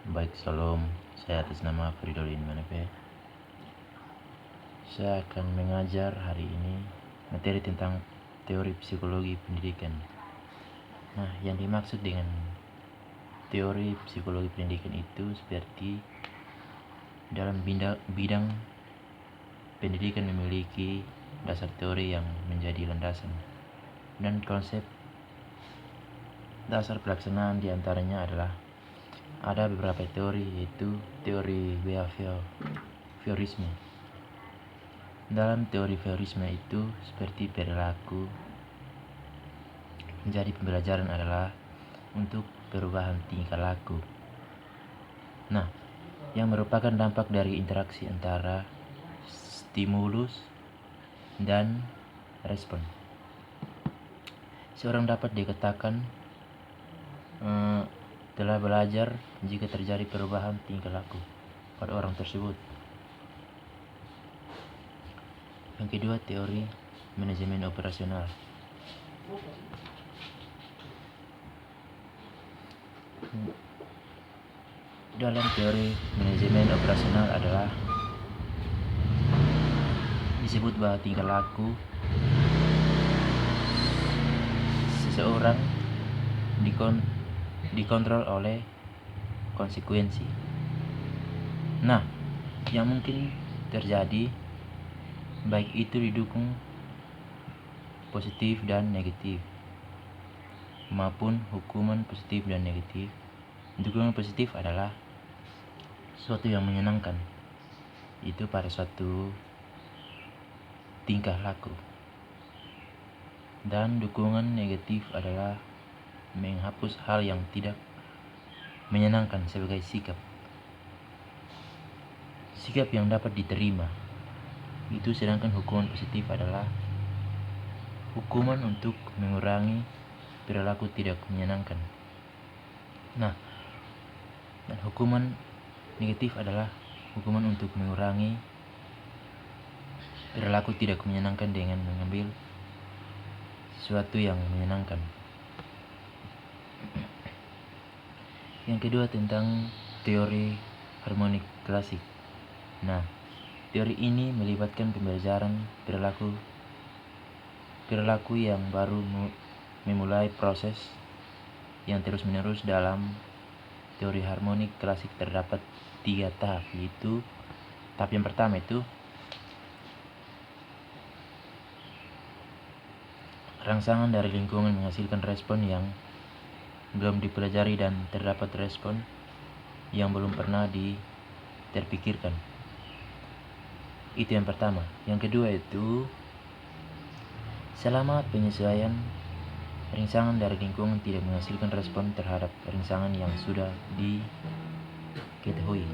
Baik, Shalom. Saya atas nama Fridolin Manepe. Saya akan mengajar hari ini materi tentang teori psikologi pendidikan. Nah, yang dimaksud dengan teori psikologi pendidikan itu seperti dalam bidang pendidikan memiliki dasar teori yang menjadi landasan dan konsep dasar pelaksanaan diantaranya adalah ada beberapa teori, yaitu teori behaviorisme. Dalam teori behaviorisme itu seperti perilaku, menjadi pembelajaran adalah untuk perubahan tingkah laku. Nah, yang merupakan dampak dari interaksi antara stimulus dan respon. Seorang dapat dikatakan telah belajar jika terjadi perubahan tingkah laku pada orang tersebut. Yang kedua, teori manajemen operasional. Dalam teori manajemen operasional adalah disebut bahwa tingkah laku seseorang dikontrol oleh konsekuensi. Nah, yang mungkin terjadi baik itu didukung positif dan negatif maupun hukuman positif dan negatif. Dukungan positif adalah sesuatu yang menyenangkan, itu pada suatu tingkah laku, dan dukungan negatif adalah menghapus hal yang tidak menyenangkan sebagai sikap yang dapat diterima. Itu sedangkan hukuman positif adalah hukuman untuk mengurangi perilaku tidak menyenangkan. Nah, dan hukuman negatif adalah hukuman untuk mengurangi perilaku tidak menyenangkan dengan mengambil sesuatu yang menyenangkan. Yang kedua, tentang teori harmonik klasik. Nah, teori ini melibatkan pembelajaran perilaku yang baru memulai proses yang terus-menerus. Dalam teori harmonik klasik terdapat 3 tahap, yaitu tahap yang pertama itu rangsangan dari lingkungan menghasilkan respon yang belum dipelajari dan terdapat respon yang belum pernah terpikirkan. Itu yang pertama. Yang kedua itu selama penyesuaian, rangsangan dari lingkungan tidak menghasilkan respon terhadap rangsangan yang sudah diketahui.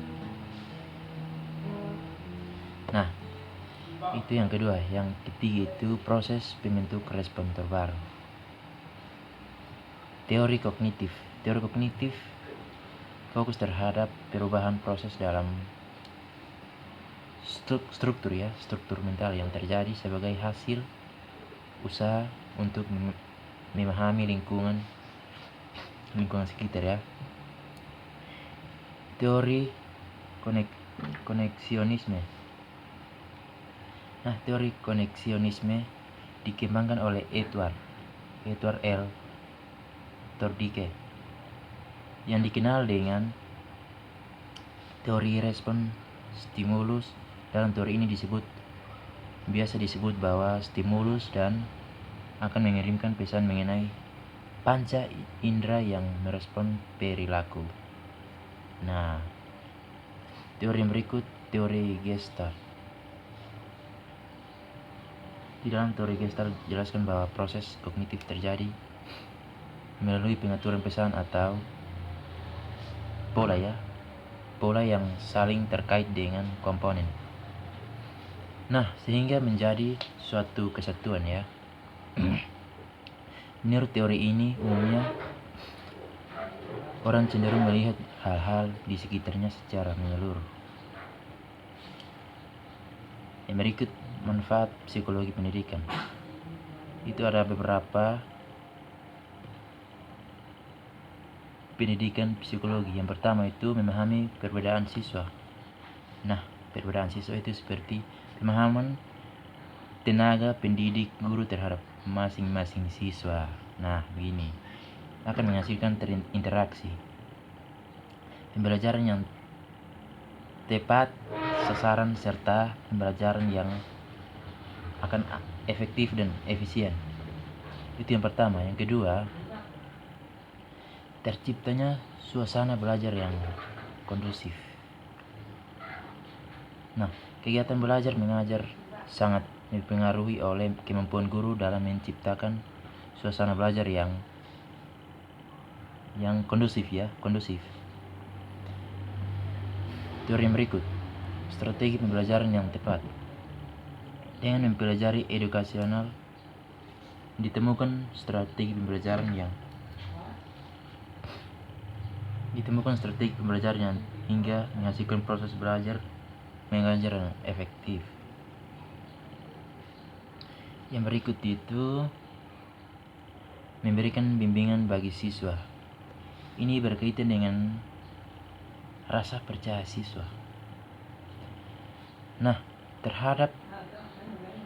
Nah, itu yang kedua. Yang ketiga itu proses pembentuk respon terbaru. Teori kognitif. Teori kognitif fokus terhadap perubahan proses dalam struktur mental yang terjadi sebagai hasil usaha untuk memahami lingkungan sekitar ya. Teori koneksionisme. Nah, teori koneksionisme dikembangkan oleh Edward L. Tordike yang dikenal dengan teori respon stimulus. Dalam teori ini biasa disebut bahwa stimulus dan akan mengirimkan pesan mengenai panca indera yang merespon perilaku. Nah, teori yang berikut, teori Gestalt. Di dalam teori Gestalt dijelaskan bahwa proses kognitif terjadi melalui pengaturan pesan atau pola yang saling terkait dengan komponen. Nah, sehingga menjadi suatu kesatuan ya. Menurut teori ini, umumnya orang cenderung melihat hal-hal di sekitarnya secara menyeluruh. Yang berikut manfaat psikologi pendidikan. Itu ada beberapa pendidikan psikologi. Yang pertama itu memahami perbedaan siswa. Nah, perbedaan siswa itu seperti pemahaman tenaga pendidik guru terhadap masing-masing siswa. Nah, begini akan menghasilkan interaksi, pembelajaran yang tepat sasaran, serta pembelajaran yang akan efektif dan efisien. Itu yang pertama. Yang kedua, terciptanya suasana belajar yang kondusif. Nah, kegiatan belajar mengajar sangat dipengaruhi oleh kemampuan guru dalam menciptakan suasana belajar yang kondusif. Teori yang berikut, strategi pembelajaran yang tepat. Dengan mempelajari edukasional, ditemukan strategi pembelajaran yang hingga menghasilkan proses belajar mengajar yang efektif. Yang berikut itu memberikan bimbingan bagi siswa. Ini berkaitan dengan rasa percaya siswa. Nah, terhadap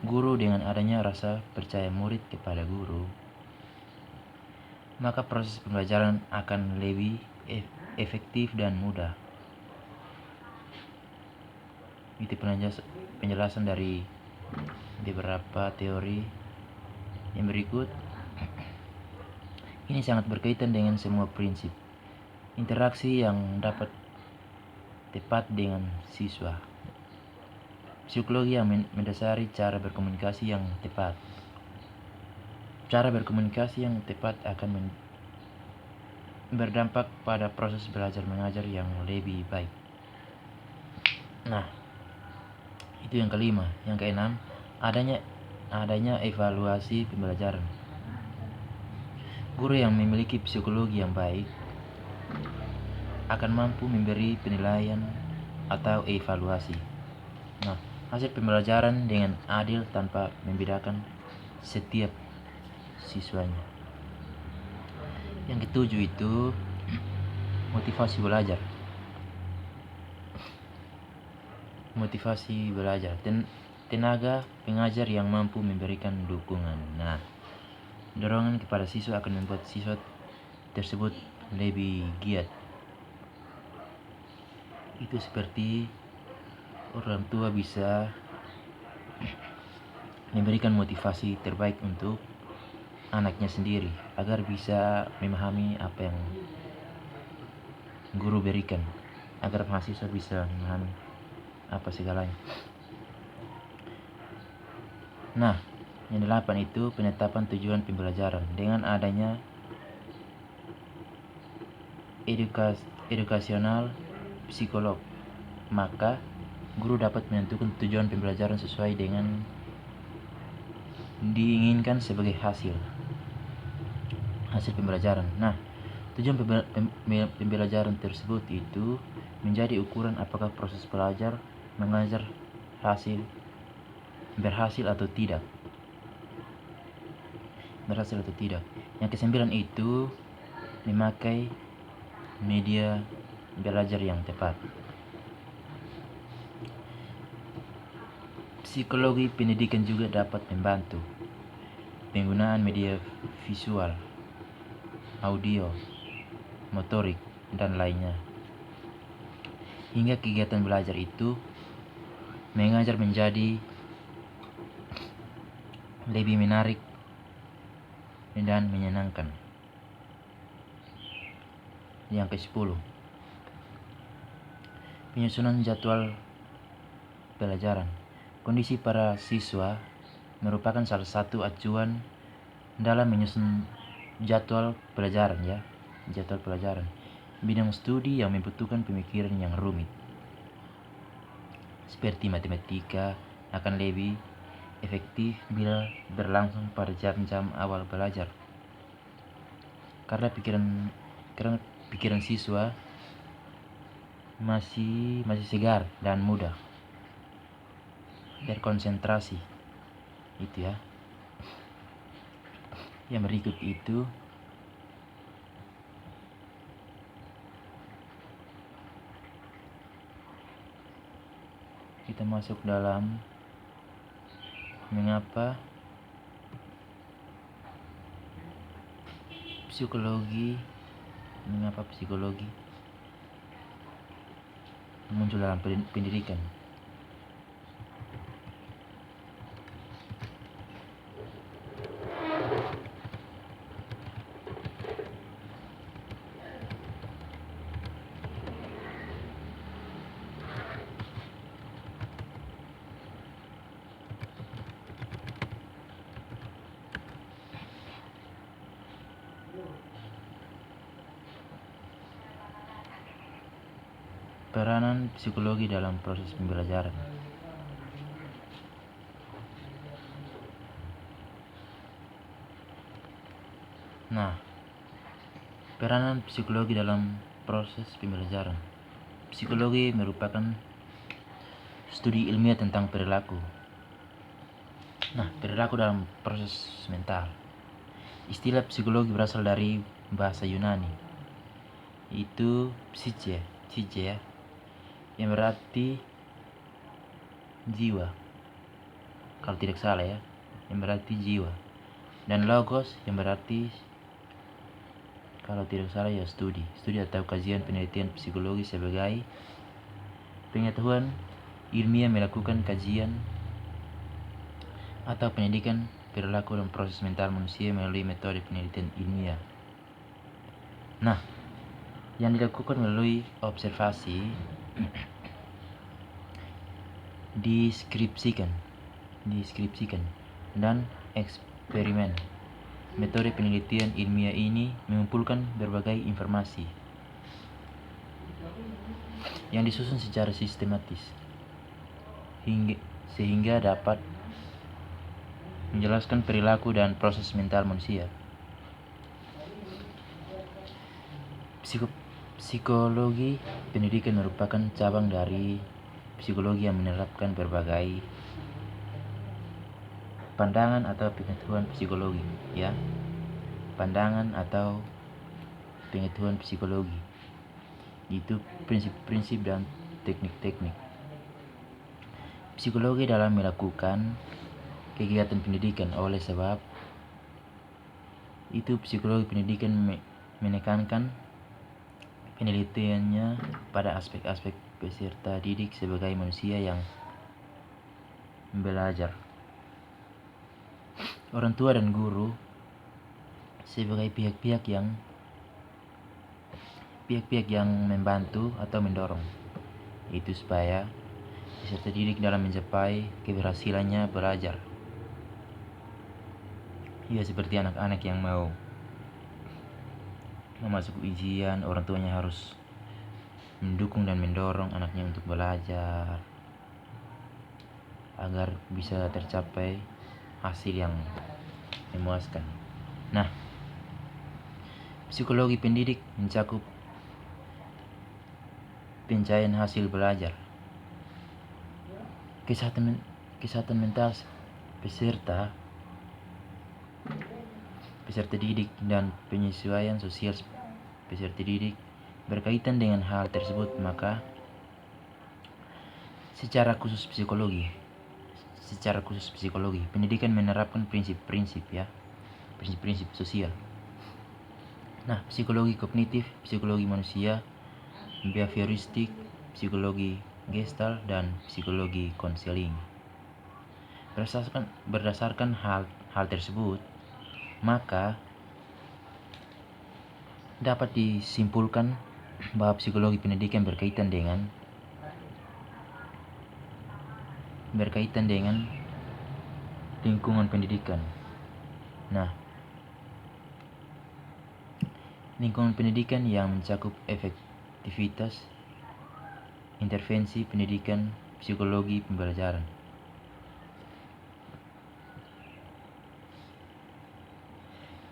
guru, dengan adanya rasa percaya murid kepada guru, maka proses pembelajaran akan lebih efektif dan mudah. Itu penjelasan dari beberapa teori. Yang berikut ini sangat berkaitan dengan semua prinsip interaksi yang dapat tepat dengan siswa. Psikologi yang mendasari cara berkomunikasi yang tepat. Cara berkomunikasi yang tepat akan berdampak pada proses belajar mengajar yang lebih baik. Nah, itu yang kelima. Yang keenam, adanya evaluasi pembelajaran. Guru yang memiliki psikologi yang baik akan mampu memberi penilaian atau evaluasi. Nah, hasil pembelajaran dengan adil tanpa membedakan setiap siswanya. Yang ketujuh itu motivasi belajar. Motivasi belajar, tenaga pengajar yang mampu memberikan dukungan. Nah, dorongan kepada siswa akan membuat siswa tersebut lebih giat. Itu seperti orang tua bisa memberikan motivasi terbaik untuk anaknya sendiri agar bisa memahami apa yang guru berikan, agar mahasiswa bisa memahami apa segalanya. Nah, yang delapan itu penetapan tujuan pembelajaran. Dengan adanya edukasional psikolog, maka guru dapat menentukan tujuan pembelajaran sesuai dengan diinginkan sebagai hasil pembelajaran. Nah, tujuan pembelajaran tersebut itu menjadi ukuran apakah proses belajar mengajar berhasil atau tidak. Yang kesembilan itu memakai media belajar yang tepat. Psikologi pendidikan juga dapat membantu penggunaan media visual, audio, motorik, dan lainnya, hingga kegiatan belajar itu mengajar menjadi lebih menarik dan menyenangkan. Yang ke-10, penyusunan jadwal pelajaran. Kondisi para siswa merupakan salah satu acuan dalam menyusun jadwal pelajaran. Bidang studi yang membutuhkan pemikiran yang rumit seperti matematika akan lebih efektif bila berlangsung pada jam-jam awal belajar, karena pikiran siswa masih segar dan mudah berkonsentrasi. Itu ya. Yang berikut itu kita masuk dalam mengapa psikologi muncul dalam pendidikan. Peranan psikologi dalam proses pembelajaran. Nah, peranan psikologi dalam proses pembelajaran. Psikologi merupakan studi ilmiah tentang perilaku. Nah, perilaku dalam proses mental. Istilah psikologi berasal dari bahasa Yunani, itu psyche ya, yang berarti jiwa, kalau tidak salah ya, yang berarti jiwa, dan logos yang berarti, kalau tidak salah ya, studi atau kajian penelitian psikologi sebagai pengetahuan ilmiah melakukan kajian atau pendidikan perilaku dan proses mental manusia melalui metode penelitian ilmiah. Nah, yang dilakukan melalui observasi, deskripsikan dan eksperimen. Metode penelitian ilmiah ini mengumpulkan berbagai informasi yang disusun secara sistematis sehingga dapat menjelaskan perilaku dan proses mental manusia. Psikologi pendidikan merupakan cabang dari psikologi yang menerapkan berbagai pandangan atau pengetahuan psikologi, ya. Pandangan atau pengetahuan psikologi itu prinsip-prinsip dan teknik-teknik psikologi dalam melakukan kegiatan pendidikan. Oleh sebab itu psikologi pendidikan menekankan penelitiannya pada aspek-aspek peserta didik sebagai manusia yang belajar. Orang tua dan guru sebagai pihak-pihak yang membantu atau mendorong itu supaya peserta didik dalam mencapai keberhasilannya belajar. Ya, seperti anak-anak yang mau masuk ujian, orang tuanya harus mendukung dan mendorong anaknya untuk belajar agar bisa tercapai hasil yang memuaskan. Nah, psikologi pendidik mencakup pencapaian hasil belajar, kesehatan mental peserta didik, dan penyesuaian sosial peserta didik. Berkaitan dengan hal tersebut, maka secara khusus psikologi pendidikan menerapkan prinsip-prinsip sosial. Nah, psikologi kognitif, psikologi manusia, behavioristik, psikologi gestalt, dan psikologi konseling. Berdasarkan hal tersebut, maka dapat disimpulkan bahwa psikologi pendidikan berkaitan dengan lingkungan pendidikan. Nah, lingkungan pendidikan yang mencakup efektivitas intervensi pendidikan psikologi pembelajaran.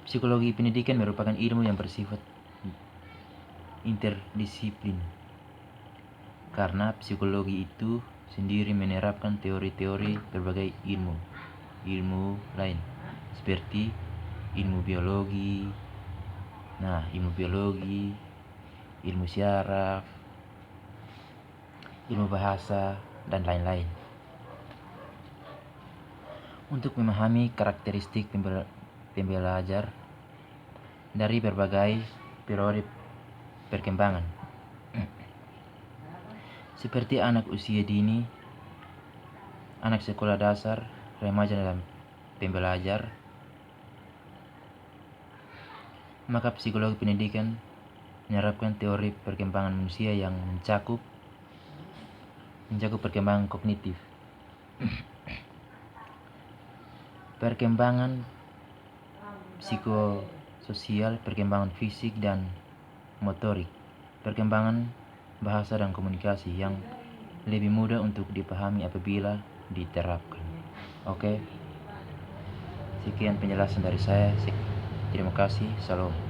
Psikologi pendidikan merupakan ilmu yang bersifat interdisiplin, karena psikologi itu sendiri menerapkan teori-teori berbagai ilmu lain seperti ilmu biologi, ilmu syaraf, ilmu bahasa, dan lain-lain. Untuk memahami karakteristik pembelajar dari berbagai periode perkembangan, seperti anak usia dini, anak sekolah dasar, remaja dan pembelajar, maka psikologi pendidikan menerapkan teori perkembangan manusia yang mencakup perkembangan kognitif, perkembangan psikososial, perkembangan fisik dan motorik, perkembangan bahasa dan komunikasi yang lebih mudah untuk dipahami apabila diterapkan. Oke, sekian penjelasan dari saya. Terima kasih. Salam.